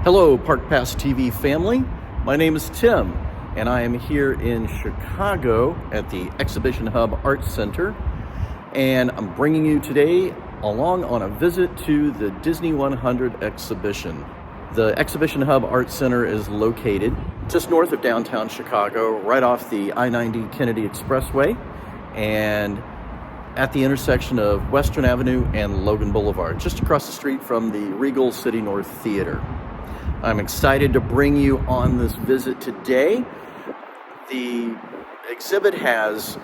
Hello, Park Pass TV family. My name is Tim, and I am here in Chicago at the Exhibition Hub Art Center, and I'm bringing you today along on a visit to the Disney 100 exhibition. The Exhibition Hub Art Center is located just north of downtown Chicago, right off the I-90 Kennedy Expressway, and at the intersection of Western Avenue and Logan Boulevard, just across the street from the Regal City North Theater. I'm excited to bring you on this visit today. The exhibit has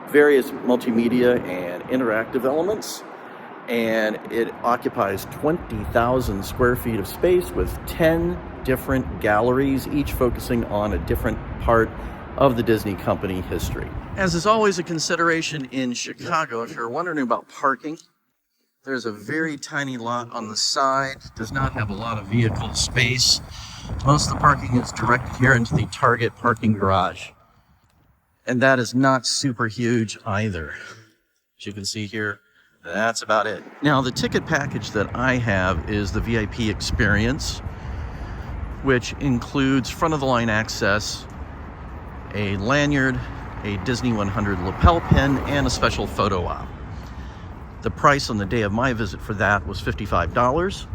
various multimedia and interactive elements, and it occupies 20,000 square feet of space with 10 different galleries, each focusing on a different part of the Disney company history. As is always a consideration in Chicago, if you're wondering about parking, there's a very tiny lot on the side, does not have a lot of vehicle space. Most of the parking is directed here into the Target parking garage. And that is not super huge either. As you can see here, that's about it. Now, the ticket package that I have is the VIP experience, which includes front-of-the-line access, a lanyard, a Disney 100 lapel pin, and a special photo op. The price on the day of my visit for that was $55.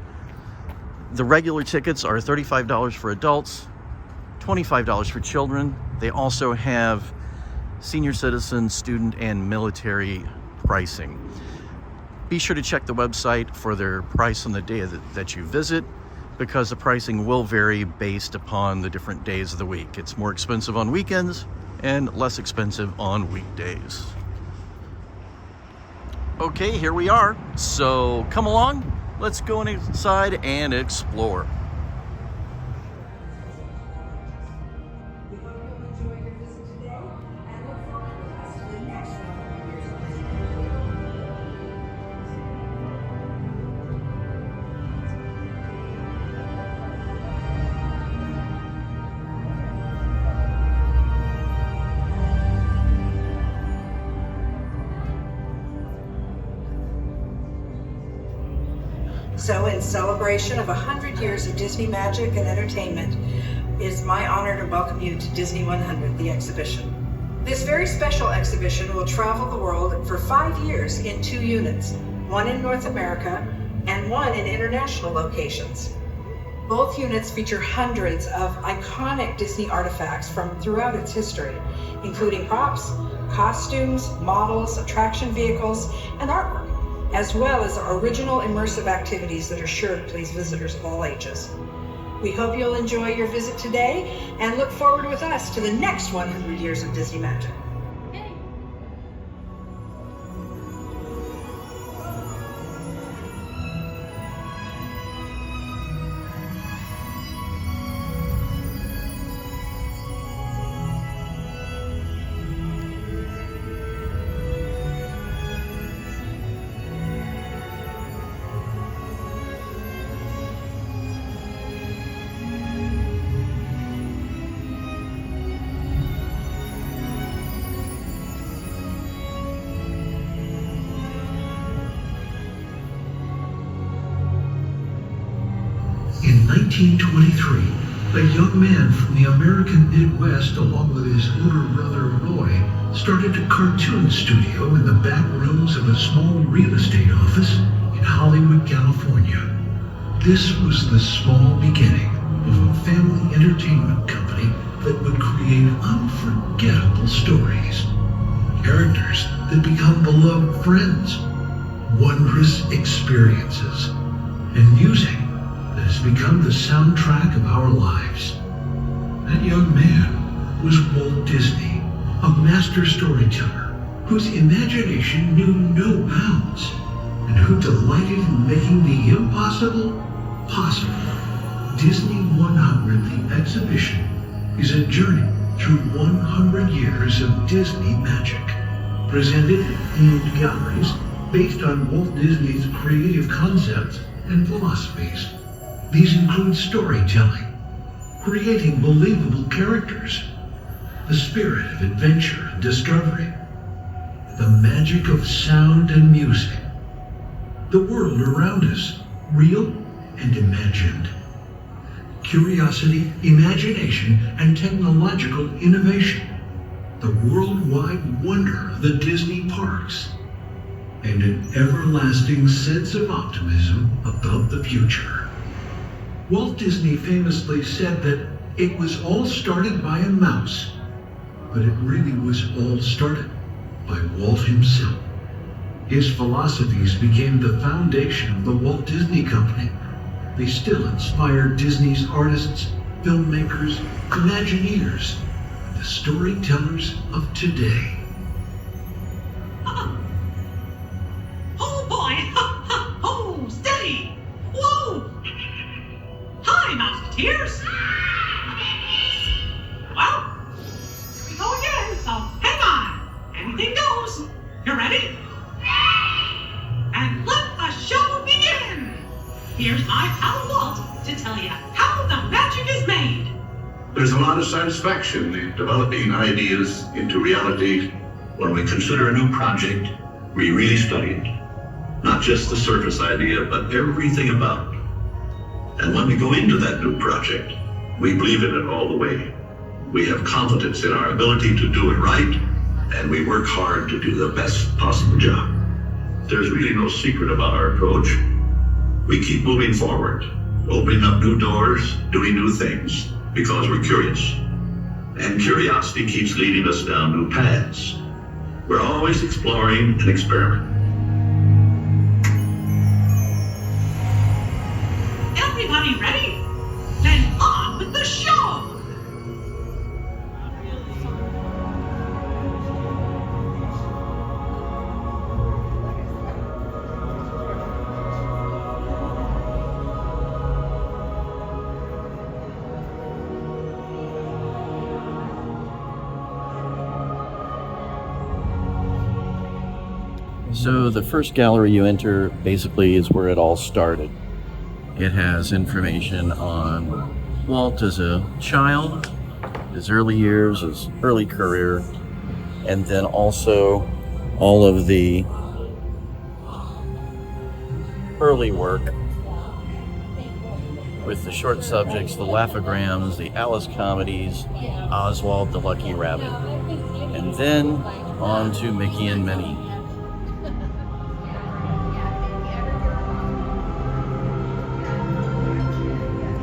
The regular tickets are $35 for adults, $25 for children. They also have senior citizen, student, and military pricing. Be sure to check the website for their price on the day that you visit, because the pricing will vary based upon the different days of the week. It's more expensive on weekends and less expensive on weekdays. Okay, here we are. So come along, let's go inside and explore. So in celebration of 100 years of Disney magic and entertainment, it is my honor to welcome you to Disney 100, the exhibition. This very special exhibition will travel the world for 5 years in 2 units, one in North America and one in international locations. Both units feature hundreds of iconic Disney artifacts from throughout its history, including props, costumes, models, attraction vehicles, and artwork, as well as original immersive activities that are sure to please visitors of all ages. We hope you'll enjoy your visit today and look forward with us to the next 100 years of Disney magic. In 1923, a young man from the American Midwest, along with his older brother Roy, started a cartoon studio in the back rooms of a small real estate office in Hollywood, California. This was the small beginning of a family entertainment company that would create unforgettable stories, characters that become beloved friends, wondrous experiences, and music that has become the soundtrack of our lives. That young man was Walt Disney, a master storyteller whose imagination knew no bounds and who delighted in making the impossible possible. Disney 100, the exhibition, is a journey through 100 years of Disney magic, presented in themed galleries based on Walt Disney's creative concepts and philosophies. These include storytelling, creating believable characters, the spirit of adventure and discovery, the magic of sound and music, the world around us, real and imagined, curiosity, imagination, and technological innovation. The worldwide wonder of the Disney parks. And an everlasting sense of optimism about the future. Walt Disney famously said that it was all started by a mouse, but it really was all started by Walt himself. His philosophies became the foundation of the Walt Disney Company. They still inspire Disney's artists, filmmakers, Imagineers, and the storytellers of today. Oh boy! Oh, steady! Whoa! Hi, Mouseketeers! Well, here we go again, so hang on! Anything goes! You ready? And let the show begin! Here's my pal Walt to tell you how the magic is made. There's a lot of satisfaction in developing ideas into reality when we consider a new project we really studied. Not just the surface idea, but everything about it. And when we go into that new project, we believe in it all the way. We have confidence in our ability to do it right, and we work hard to do the best possible job. There's really no secret about our approach. We keep moving forward, opening up new doors, doing new things, because we're curious. And curiosity keeps leading us down new paths. We're always exploring and experimenting. Everybody ready? Then on with the show! So the first gallery you enter basically is where it all started. It has information on Walt as a child, his early years, his early career, and then also all of the early work with the short subjects, the laughograms, the Alice comedies, Oswald the Lucky Rabbit, and then on to Mickey and Minnie.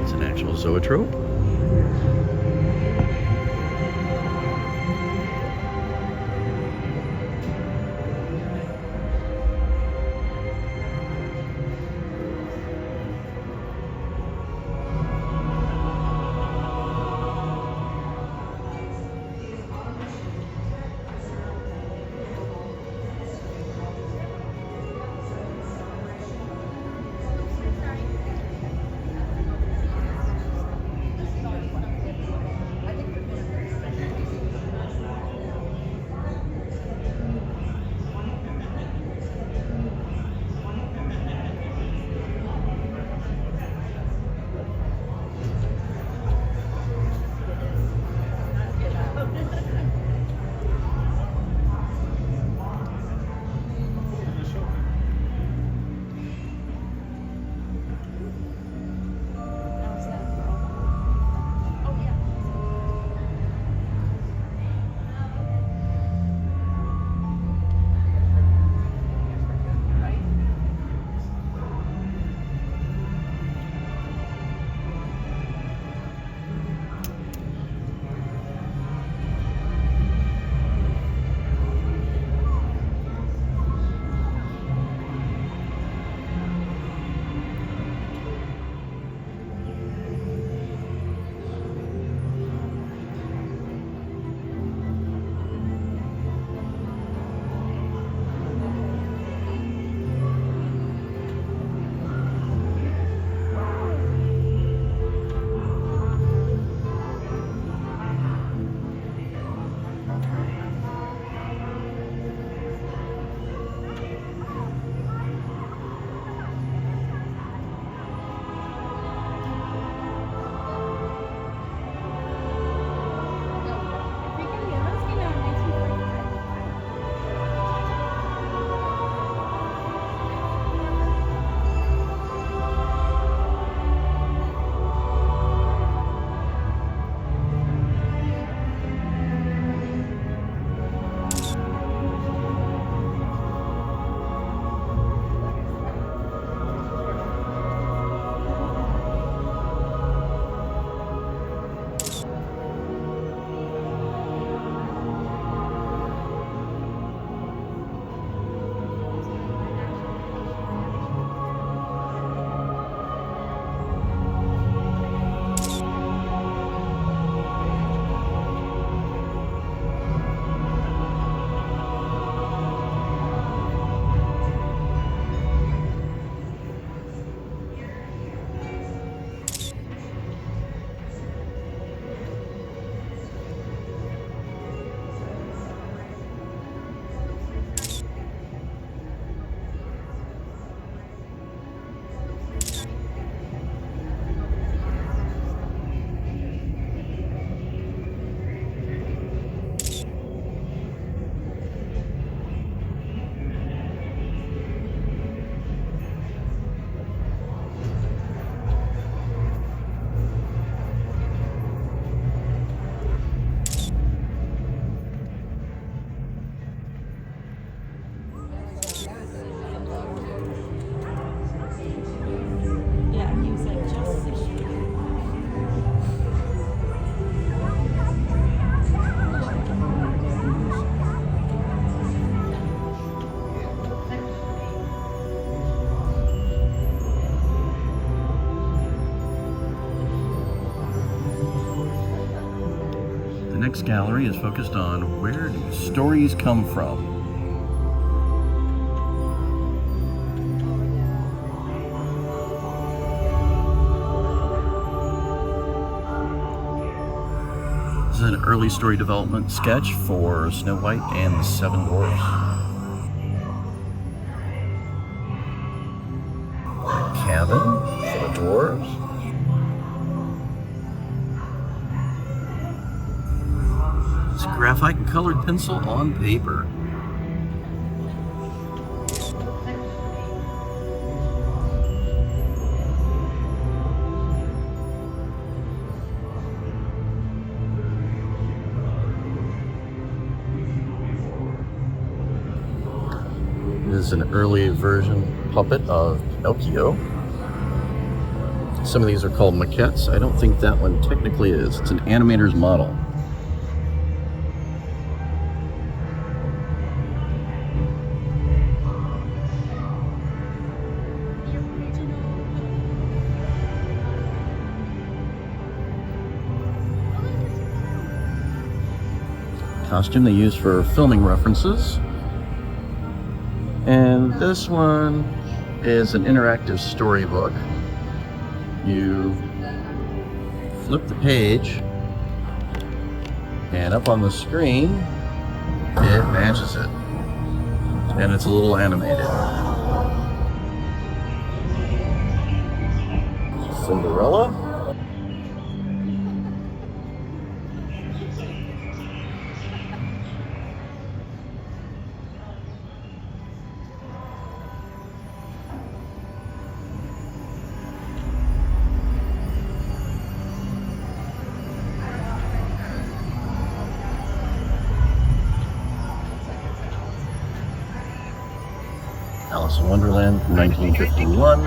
It's an actual zoetrope. next gallery is focused on where do stories come from. This is an early story development sketch for Snow White and the Seven Dwarfs. A cabin for the dwarves. It's graphite and colored pencil on paper. Is an early version puppet of Pinocchio. Some of these are called maquettes. I don't think that one technically is. It's an animator's model. Costume they use for filming references. And this one is an interactive storybook. You flip the page, and up on the screen, it matches it. And it's a little animated. Cinderella. Alice in Wonderland from 1951.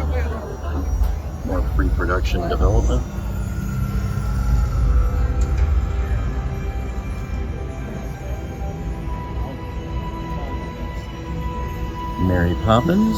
More pre-production development. Mary Poppins.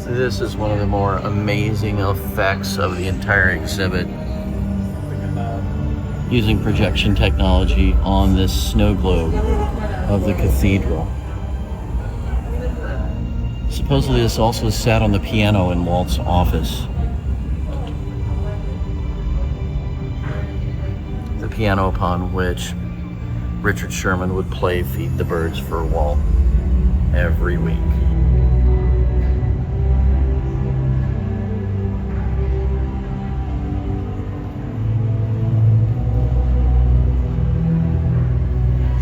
This is one of the more amazing effects of the entire exhibit, using projection technology on this snow globe of the cathedral. Supposedly this also sat on the piano in Walt's office. The piano upon which Richard Sherman would play Feed the Birds for Walt every week.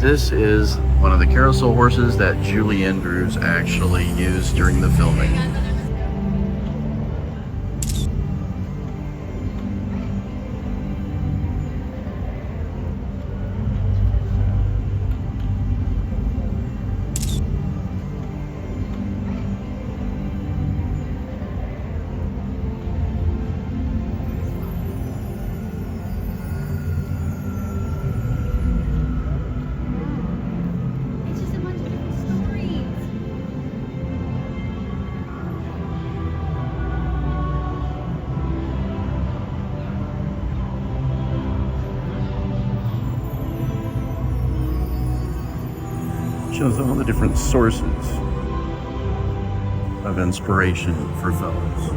This is one of the carousel horses that Julie Andrews actually used during the filming. Shows all the different sources of inspiration for films.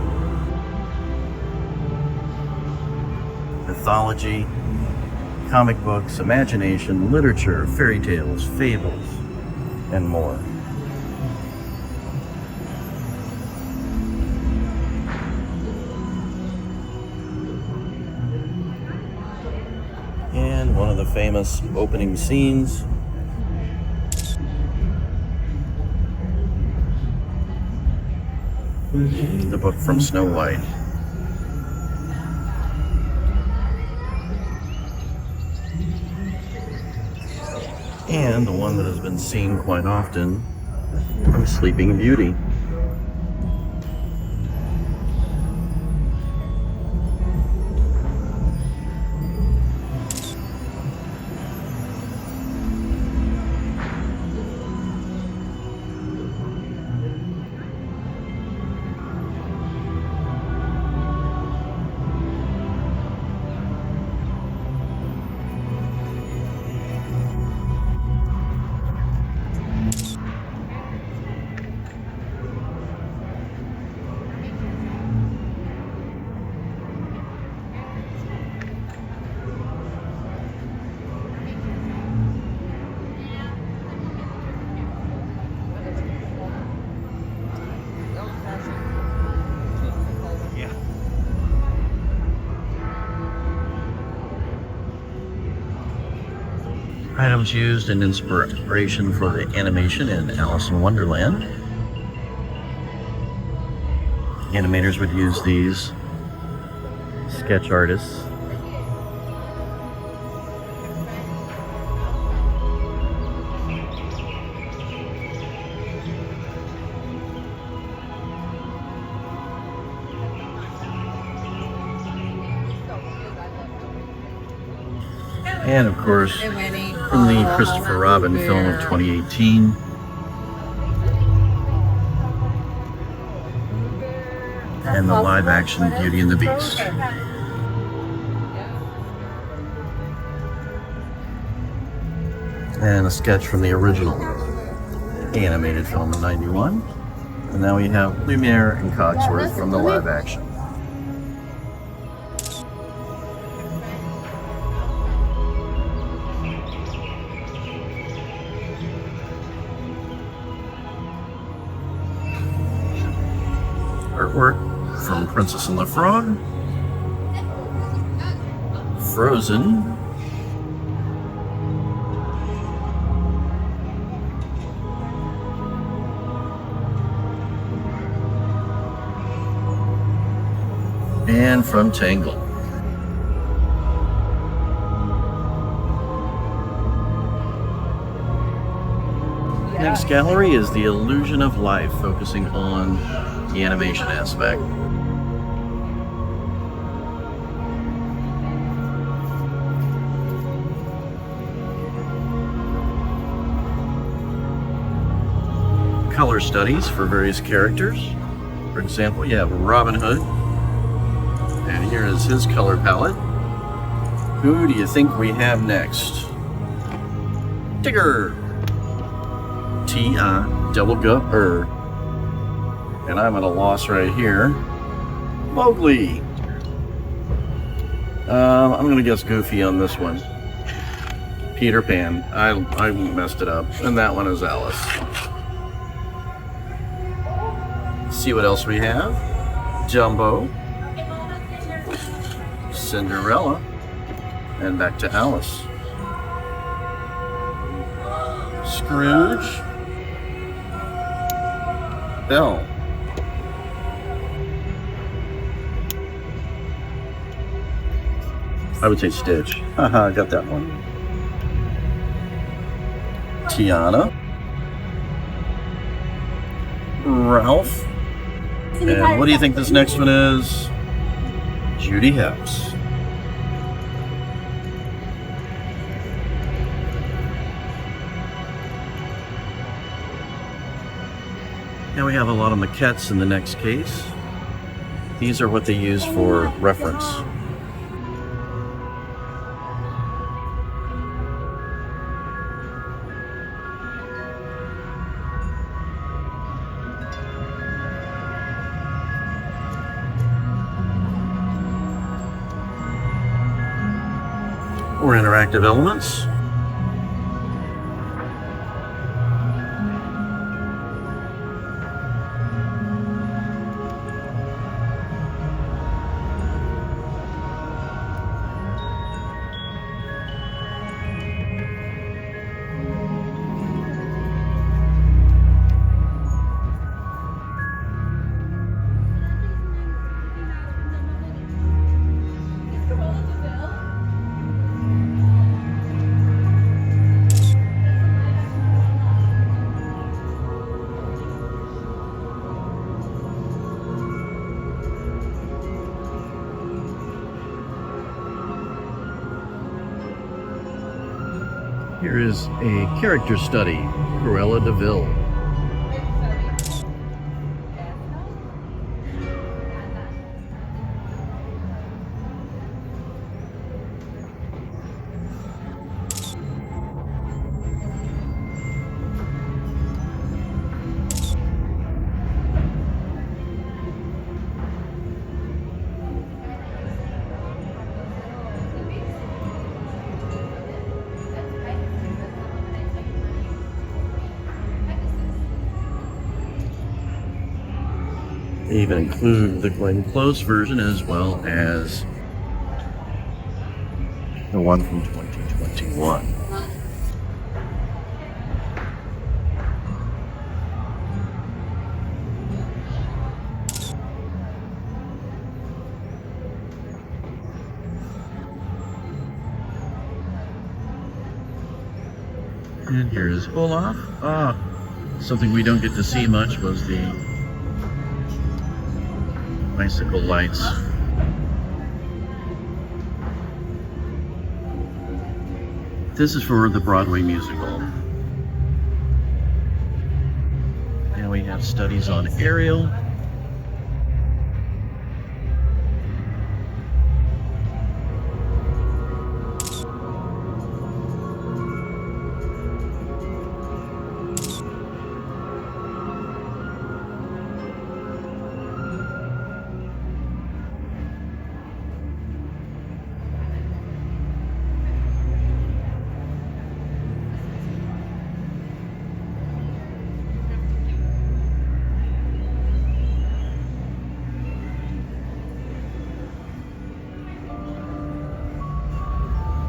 Mythology, comic books, imagination, literature, fairy tales, fables, and more. And one of the famous opening scenes. The book from Snow White. And the one that has been seen quite often from Sleeping Beauty. Items used in inspiration for the animation in Alice in Wonderland. Animators would use these. Sketch artists. And of course, from the Christopher Robin film of 2018, and the live-action Beauty and the Beast. And a sketch from the original animated film in '91. And now we have Lumiere and Cogsworth from the live-action. Artwork from Princess and the Frog, Frozen, and from Tangled. Next gallery is The Illusion of Life, focusing on the animation aspect. Color studies for various characters. For example, you have Robin Hood, and here is his color palette. Who do you think we have next? Tigger! T-I-double-G-R. And I'm at a loss right here. Mowgli. I'm gonna guess Goofy on this one. Peter Pan. I messed it up. And that one is Alice. See what else we have. Dumbo. Cinderella. And back to Alice. Scrooge. Belle. I would say Stitch. Haha, got that one. Tiana. Ralph. And what do you think this next one is? Judy Hopps. Now we have a lot of maquettes in the next case. These are what they use for reference. Or interactive elements. Here is a character study, Cruella de Vil. They even include the Glenn Close version as well as the one from 2021. And here is Olaf. Something we don't get to see much was the bicycle lights. This is for the Broadway musical. And we have studies on Ariel.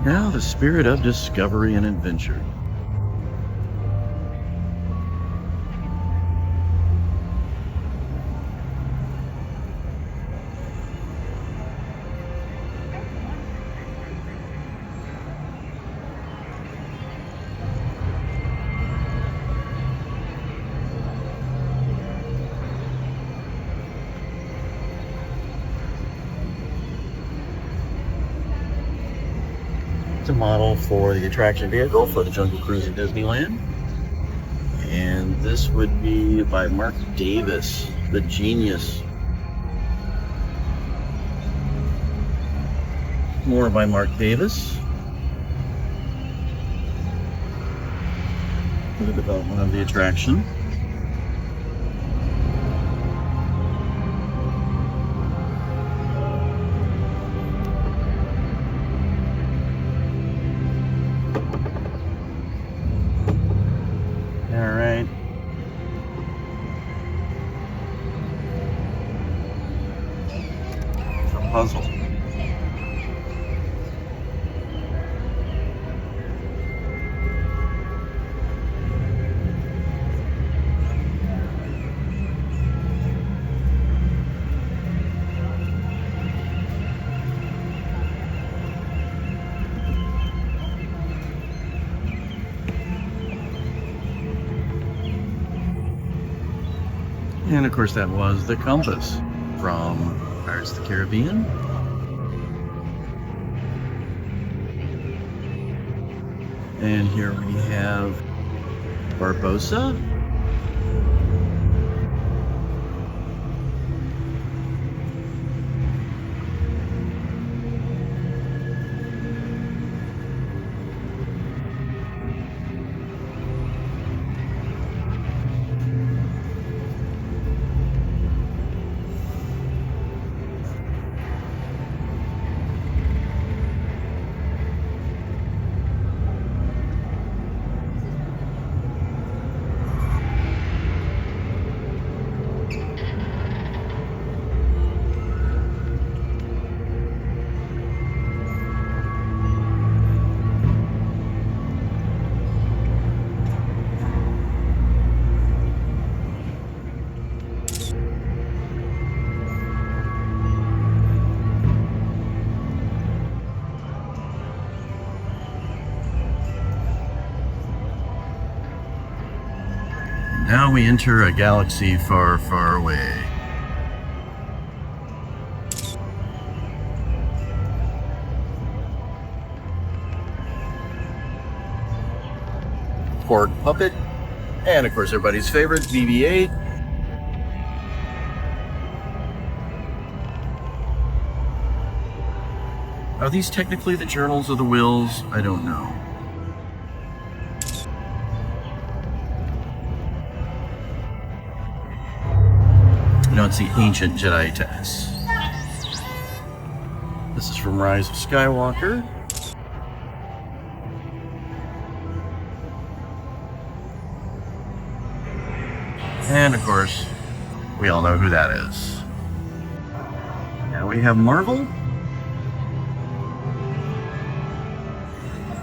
Now the spirit of discovery and adventure. A model for the attraction vehicle for the Jungle Cruise at Disneyland. And this would be by Mark Davis, the genius. More by Mark Davis. For the development of the attraction. Puzzle. And of course that was the compass from Pirates of the Caribbean. And here we have Barbossa. Now we enter a galaxy far, far away. Porg Puppet, and of course everybody's favorite, BB-8. Are these technically the journals of the Wills? I don't know. No, it's the ancient Jedi texts. This is from Rise of Skywalker. And of course, we all know who that is. Now we have Marvel,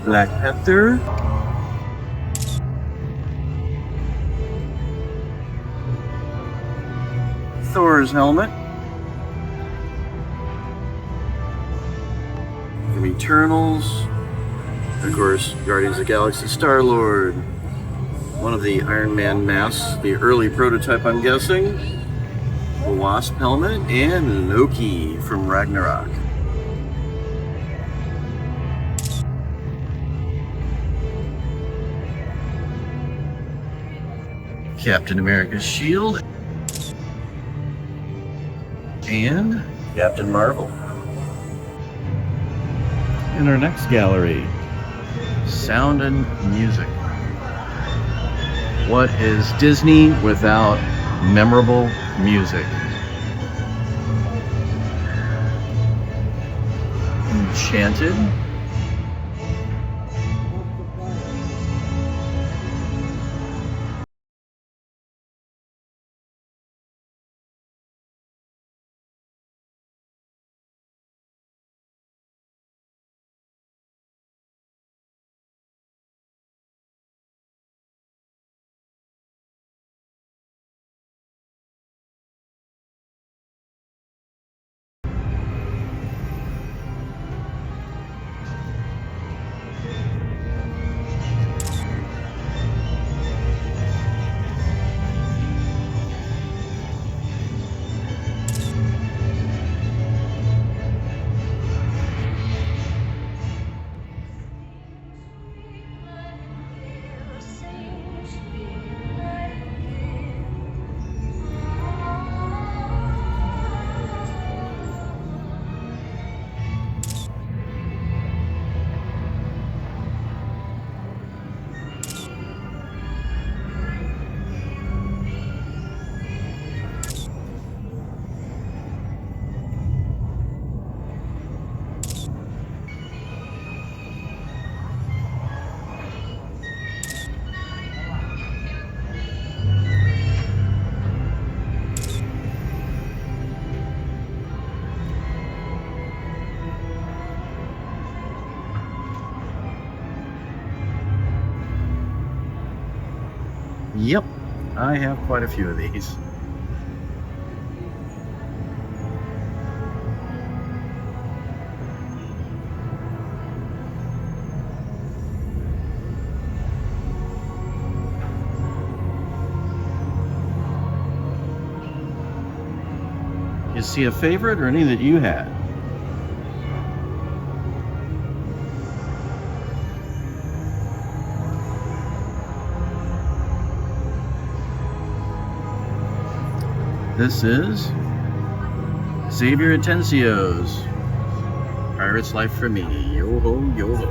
Black Panther, Thor's helmet, from Eternals, Of course, Guardians of the Galaxy Star-Lord. One of the Iron Man masks, the early prototype, I'm guessing. The Wasp helmet, and Loki from Ragnarok. Captain America's shield. And Captain Marvel. In our next gallery, sound and music. What is Disney without memorable music? Enchanted. Yep, I have quite a few of these. You see a favorite or any that you had? This is Xavier Atencio's Pirate's Life for Me. Yo-ho, yo-ho.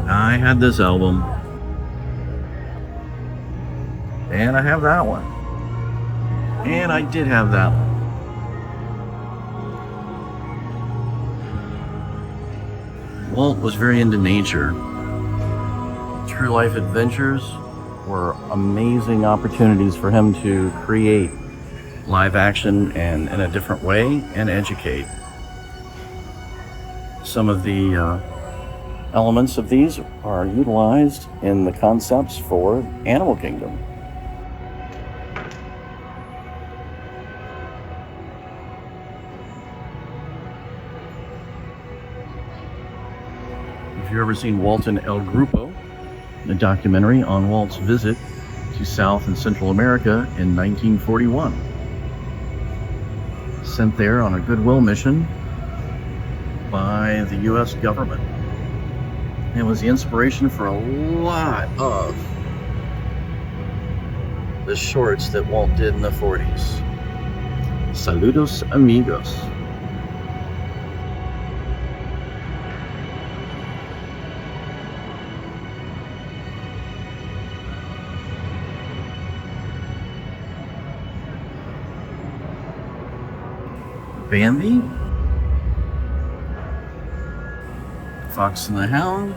I had this album. And I have that one. And I did have that one. Walt was very into nature. True life adventures were amazing opportunities for him to create live action and in a different way and educate. Some of the elements of these are utilized in the concepts for Animal Kingdom. If you've ever seen Walt and El Grupo, a documentary on Walt's visit to South and Central America in 1941. Sent there on a goodwill mission by the U.S. government. It was the inspiration for a lot of the shorts that Walt did in the 40s. Saludos, amigos. Bambi, Fox and the Hound,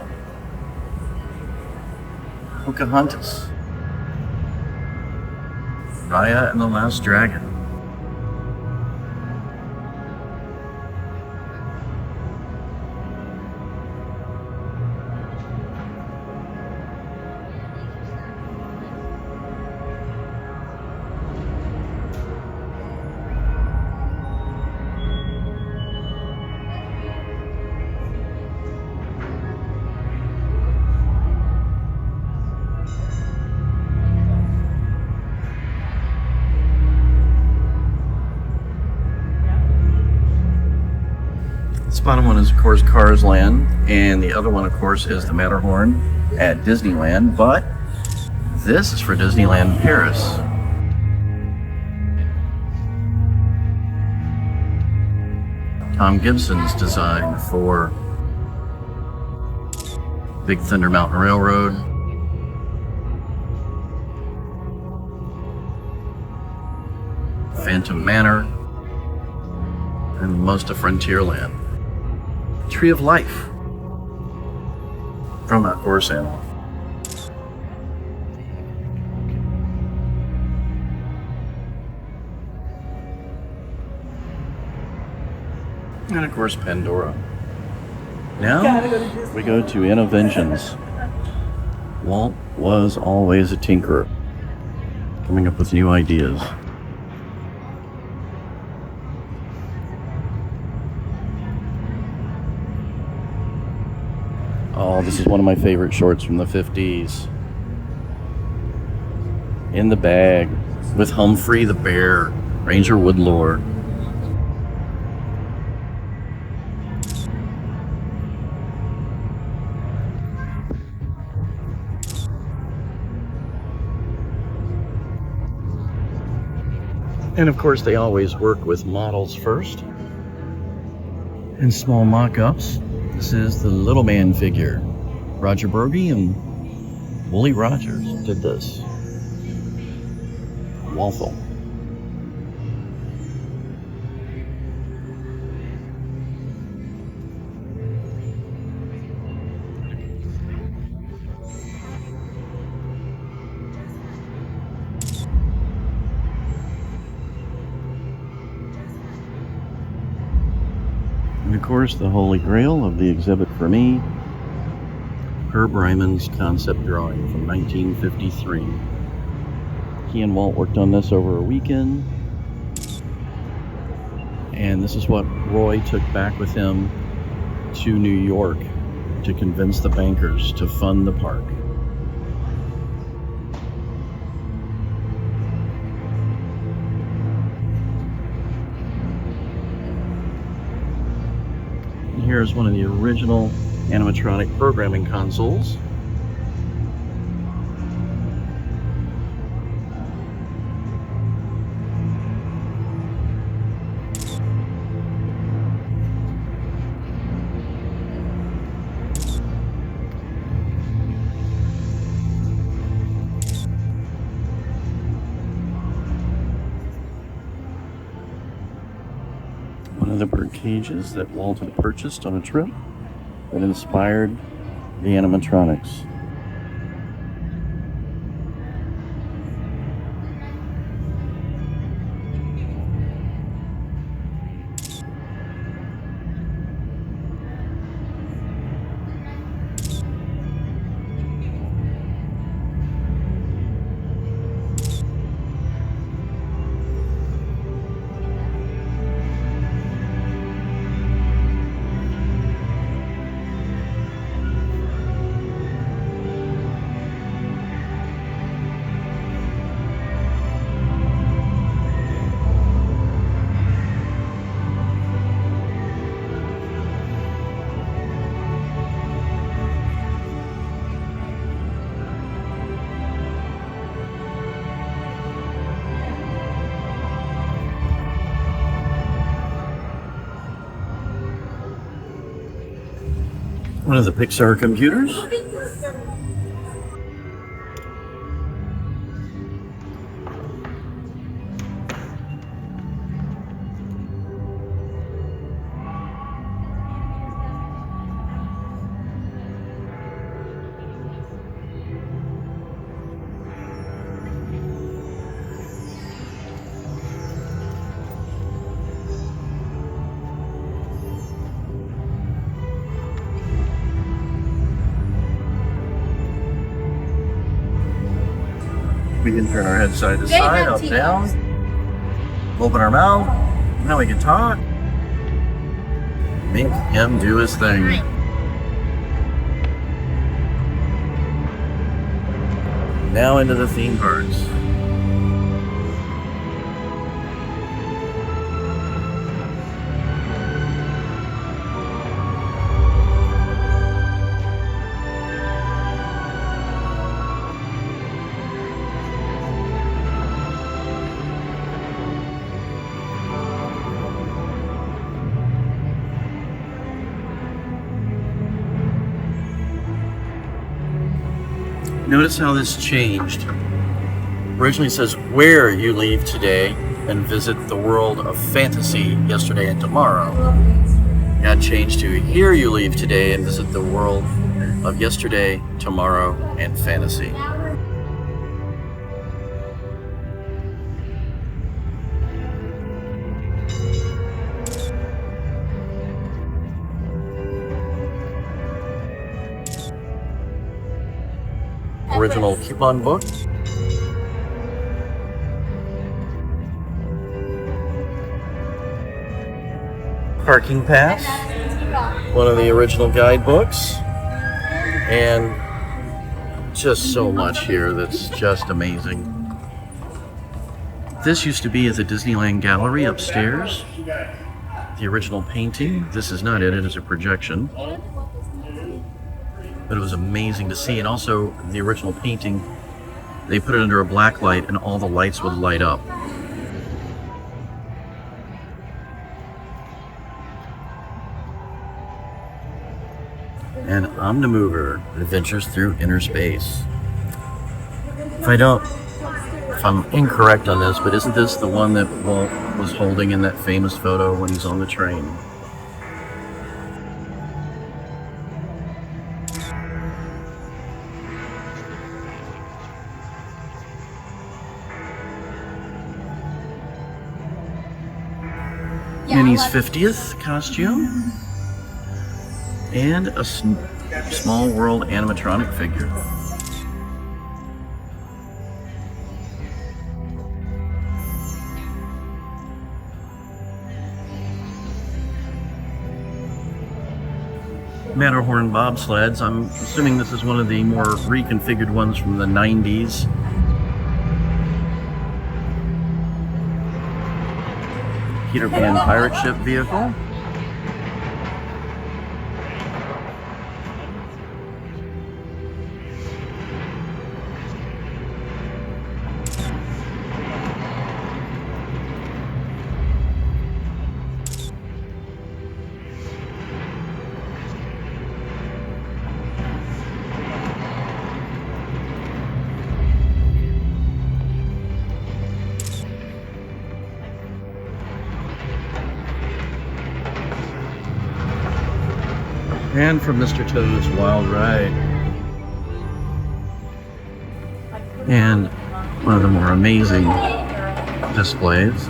Pocahontas, Raya and the Last Dragon, bottom one is, of course, Cars Land, and the other one, of course, is the Matterhorn at Disneyland, but this is for Disneyland Paris. Tom Gibson's design for Big Thunder Mountain Railroad. Phantom Manor, and most of Frontierland. Tree of Life from that horse animal. And of course, Pandora. Now we go to Innoventions. Walt was always a tinkerer, coming up with new ideas. Oh, this is one of my favorite shorts from the 50s. In the Bag with Humphrey the Bear, Ranger Woodlore. And of course, they always work with models first and small mock-ups. This is the Little Man figure. Roger Burby and Wooly Rogers did this. Waffle. And of course, the holy grail of the exhibit for me, Herb Ryman's concept drawing from 1953. He and Walt worked on this over a weekend. And this is what Roy took back with him to New York to convince the bankers to fund the park. Here's one of the original animatronic programming consoles. One of the bird cages that Walt had purchased on a trip that inspired the animatronics. One of the Pixar computers. We can turn our head side to side, up, down. Open our mouth. Now we can talk. Make him do his thing. Now into the theme parks. Notice how this changed. Originally it says where you leave today and visit the world of fantasy yesterday and tomorrow. Got changed to here you leave today and visit the world of yesterday, tomorrow, and fantasy. Original coupon book. Parking pass. One of the original guidebooks. And just so much here that's just amazing. This used to be at the Disneyland Gallery upstairs. The original painting. This is not it is a projection. But it was amazing to see. And also the original painting, they put it under a black light and all the lights would light up. And Omnimover, Adventures Through Inner Space. If I'm incorrect on this, but isn't this the one that Walt was holding in that famous photo when he's on the train? Minnie's 50th costume. And a Small World animatronic figure. Matterhorn bobsleds. I'm assuming this is one of the more reconfigured ones from the 90s. Peter Pan pirate ship vehicle. And from Mr. Toad's Wild Ride. And one of the more amazing displays.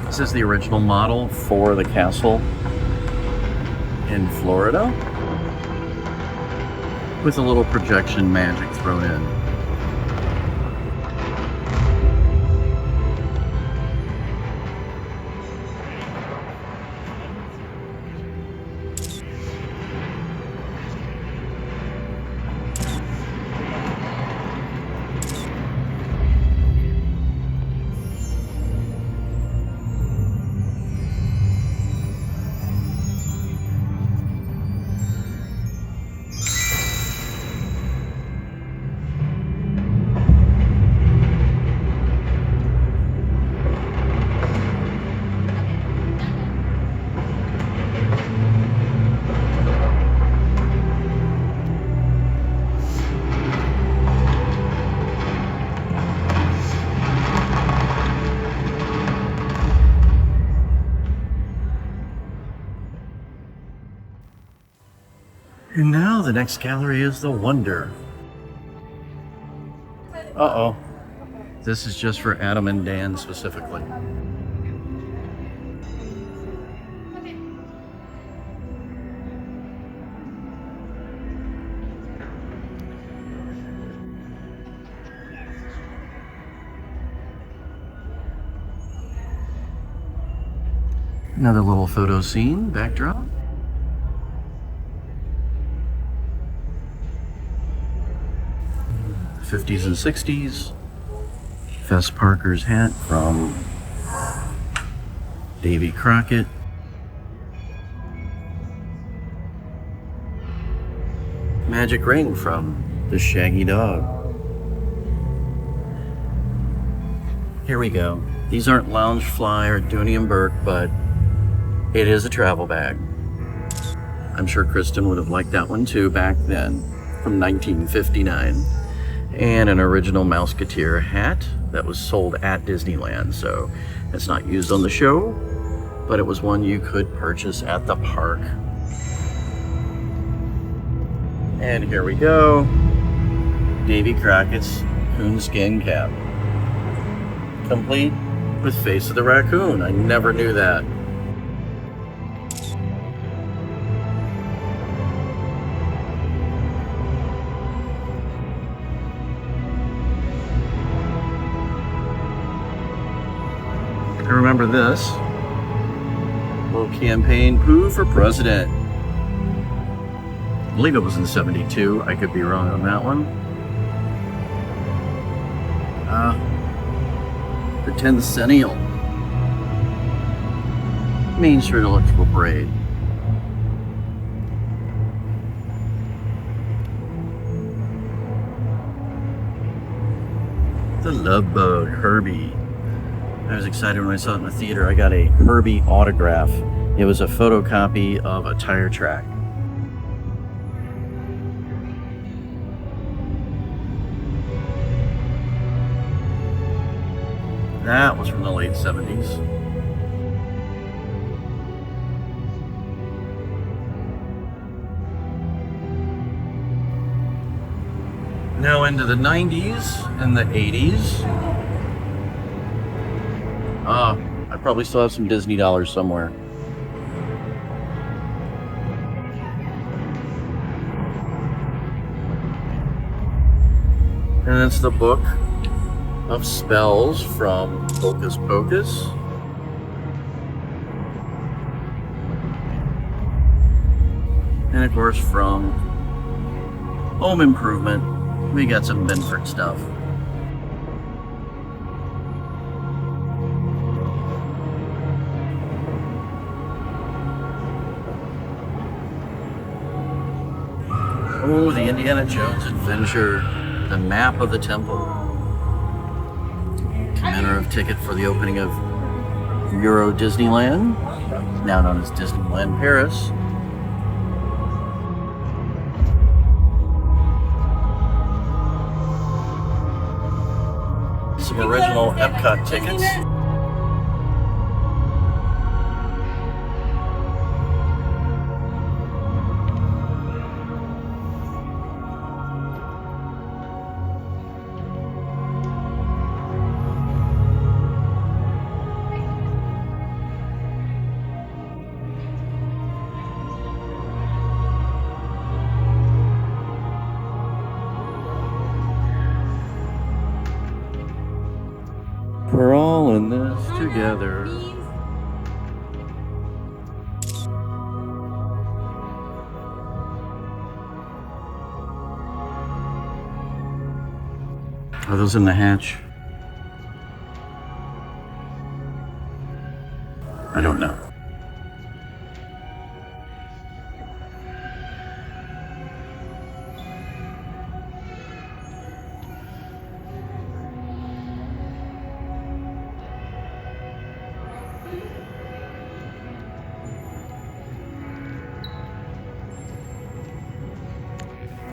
This is the original model for the castle in Florida, with a little projection magic thrown in. And now the next gallery is the Wonder. Uh-oh. This is just for Adam and Dan specifically. Another little photo scene, backdrop. '50s and '60s. Fess Parker's hat from Davy Crockett. Magic ring from the Shaggy Dog. Here we go. These aren't Loungefly or Dooney and Burke, but It is a travel bag. I'm sure Kristen would have liked that one too back then, from 1959. And an original Mouseketeer hat that was sold at Disneyland, so it's not used on the show, but it was one you could purchase at the park. And here we go. Davy Crockett's coonskin cap, complete with Face of the Raccoon. I never knew that. I remember this little campaign, Pooh for President. I believe it was in '72. I could be wrong on that one. The 10th Centennial Main Street Electrical Parade. The Love Bug, Herbie. I was excited when I saw it in the theater. I got a Herbie autograph. It was a photocopy of a tire track. That was from the late 70s. Now into the 90s and the 80s. I probably still have some Disney dollars somewhere. And that's the book of spells from Hocus Pocus. And of course from Home Improvement, we got some Binford stuff. Oh, the Indiana Jones adventure, the map of the temple. Commemorative ticket for the opening of Euro Disneyland, now known as Disneyland Paris. Some original Epcot tickets. We're all in this together. Are those in the hatch? I don't know.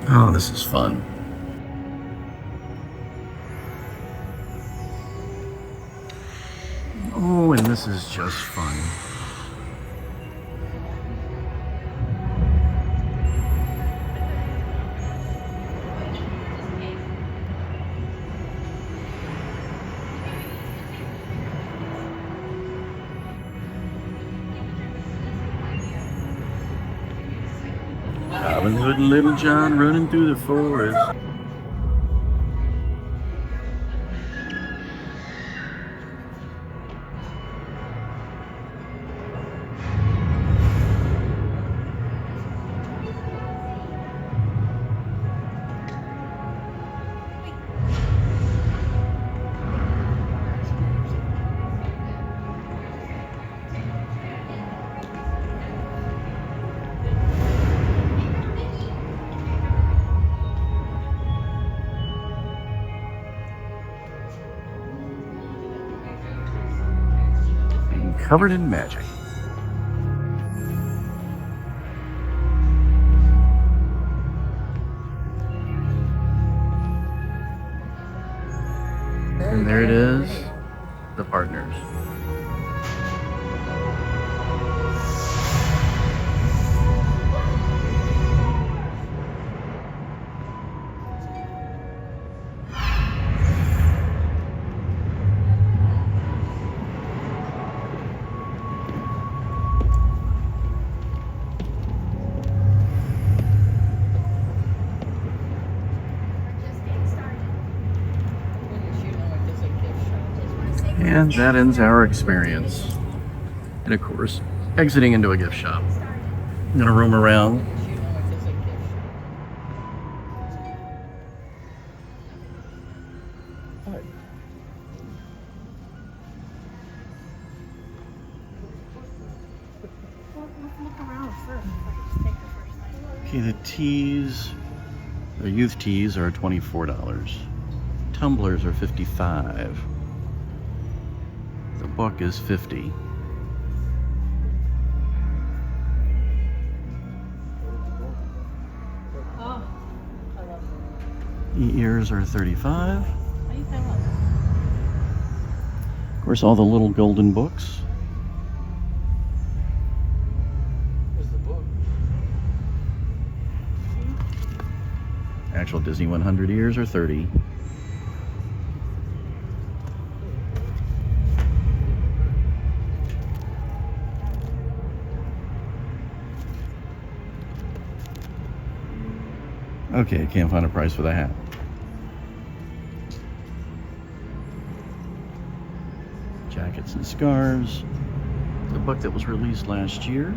Oh, this is fun. Oh, and this is just fun. Robin Hood and Little John running through the forest. Covered in magic. And there it is, the partners. And that ends our experience. And of course, exiting into a gift shop. I'm gonna roam around. Okay, the teas, the youth teas are $24. Tumblers are $55. The book is $50. The ears are $35. Of course, all the little golden books. Actual Disney 100 ears are $30. Okay, can't find a price for the hat. Jackets and scarves. The book that was released last year.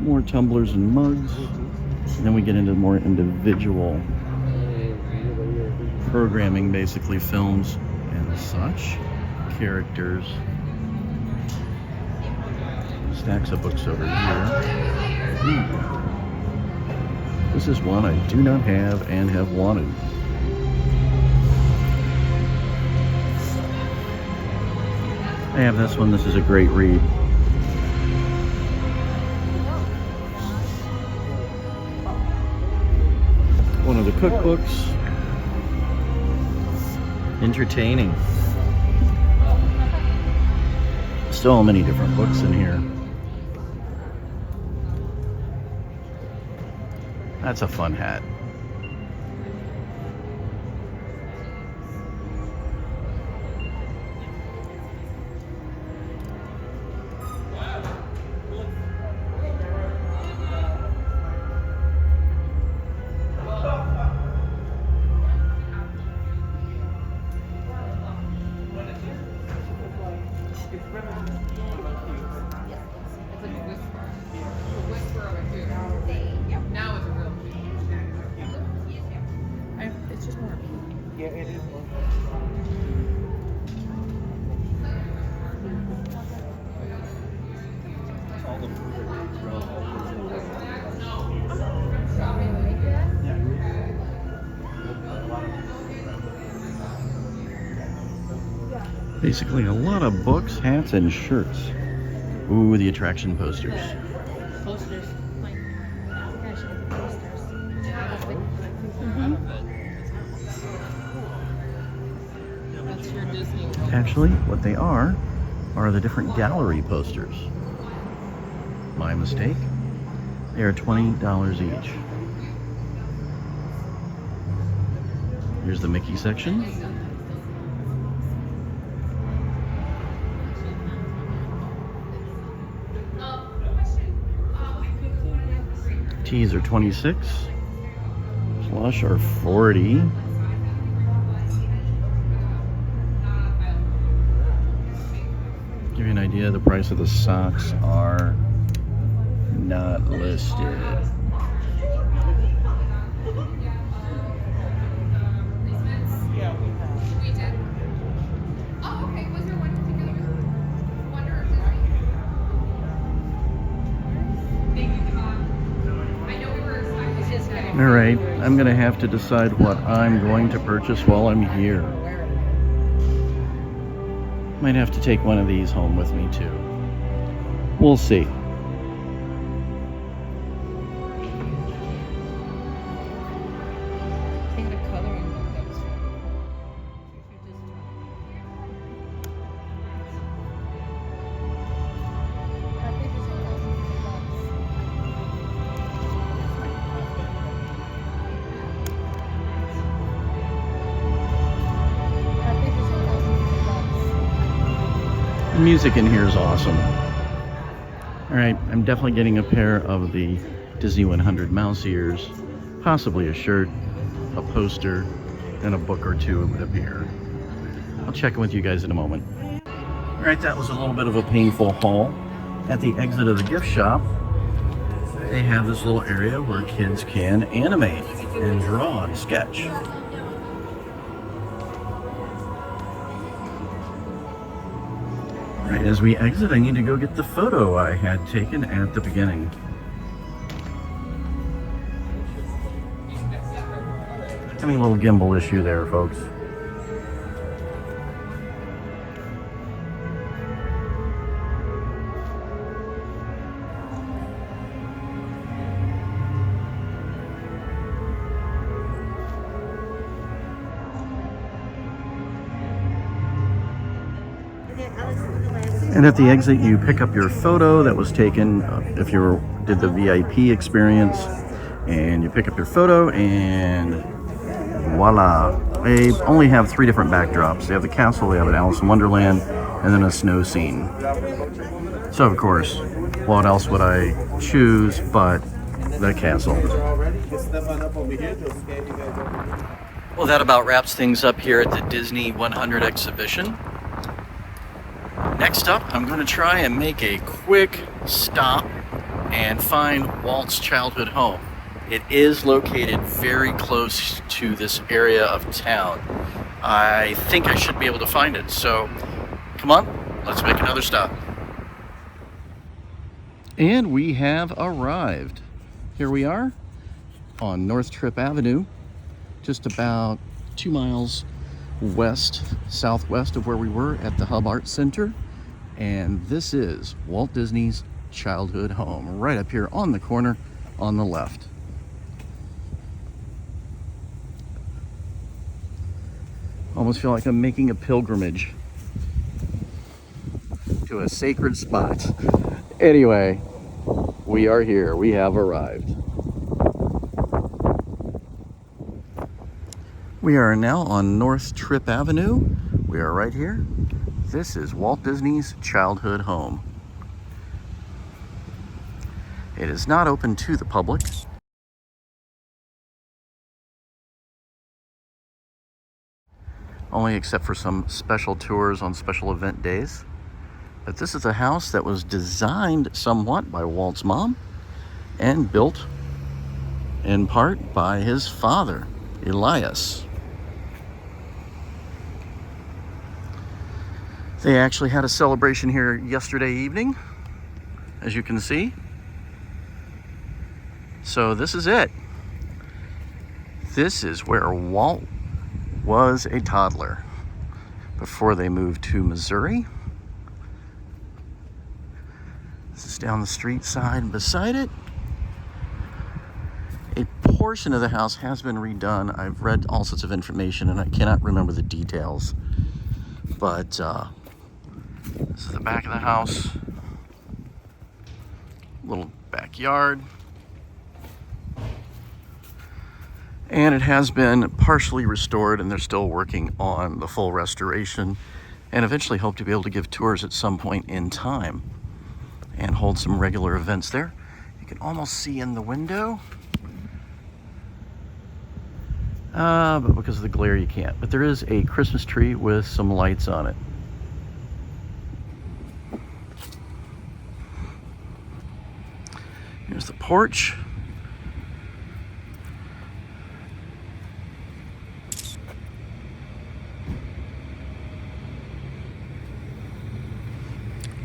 More tumblers and mugs. And then we get into more individual programming, basically films and such. Characters. Stacks of books over here. This is one I do not have and have wanted. I have this one. This is a great read. One of the cookbooks. Entertaining. So many different books in here. That's a fun hat. Basically a lot of books, hats, and shirts. Ooh, the attraction posters. Posters. Like, yeah, she had the posters. That's your Disney World. Actually, what they are the different gallery posters. My mistake. They are $20 each. Here's the Mickey section. Teas are $26. Slush are $40. Give you an idea, the price of the socks are not listed. All right, I'm gonna have to decide what I'm going to purchase while I'm here. Might have to take one of these home with me too. We'll see. I think the coloring book that was music in here is awesome. All right, I'm definitely getting a pair of the Disney 100 mouse ears, possibly a shirt, a poster, and a book or two of beer. I'll check in with you guys in a moment. All right, that was a little bit of a painful haul. At the exit of the gift shop, they have this little area where kids can animate and draw and sketch. Right as we exit, I need to go get the photo I had taken at the beginning. Having a little gimbal issue there, folks. And at the exit, you pick up your photo that was taken if you did the VIP experience, and you pick up your photo, and voila. They only have 3 different backdrops. They have the castle, they have an Alice in Wonderland, and then a snow scene. So of course, what else would I choose but the castle? Well, that about wraps things up here at the Disney 100 exhibition. Next up, I'm going to try and make a quick stop and find Walt's childhood home. It is located very close to this area of town. I think I should be able to find it, so come on, let's make another stop. And we have arrived. Here we are on North Trip Avenue, just about 2 miles southwest of where we were at the Hub Art Center. And this is Walt Disney's childhood home, right up here on the corner on the left. Almost feel like I'm making a pilgrimage to a sacred spot. Anyway, we are here. We have arrived. We are now on North Trip Avenue. We are right here. This is Walt Disney's childhood home. It is not open to the public. Only except for some special tours on special event days. But this is a house that was designed somewhat by Walt's mom and built in part by his father, Elias. They actually had a celebration here yesterday evening, as you can see. So this is it. This is where Walt was a toddler before they moved to Missouri. This is down the street side, and beside it, a portion of the house has been redone. I've read all sorts of information and I cannot remember the details. But this is the back of the house. Little backyard. And it has been partially restored, and they're still working on the full restoration, and eventually hope to be able to give tours at some point in time and hold some regular events there. You can almost see in the window, but because of the glare you can't. But there is a Christmas tree with some lights on it. Here's the porch.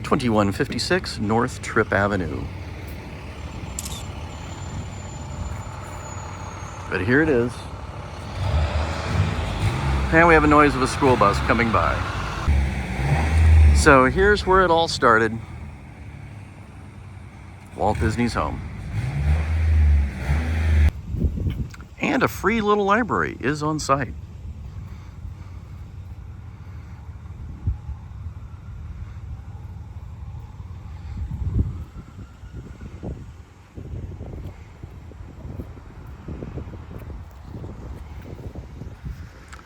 (2156) North Trip Avenue. But here it is. And we have a noise of a school bus coming by. So here's where it all started. Walt Disney's home. And a free little library is on site.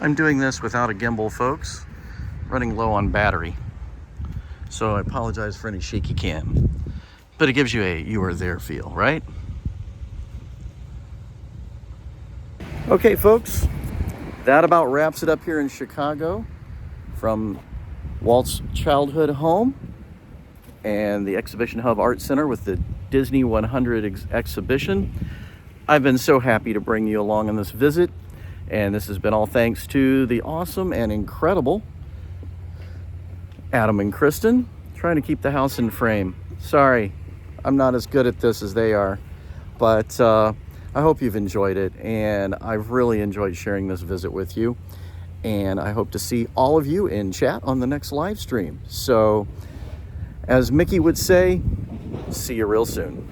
I'm doing this without a gimbal, folks. Running low on battery. So I apologize for any shaky cam, but it gives you a you are there feel, right? Okay, folks, that about wraps it up here in Chicago from Walt's childhood home and the Exhibition Hub Art Center with the Disney 100 exhibition. I've been so happy to bring you along on this visit, and this has been all thanks to the awesome and incredible Adam and Kristen, trying to keep the house in frame. Sorry, I'm not as good at this as they are, but I hope you've enjoyed it, and I've really enjoyed sharing this visit with you, and I hope to see all of you in chat on the next live stream. So, as Mickey would say, see you real soon.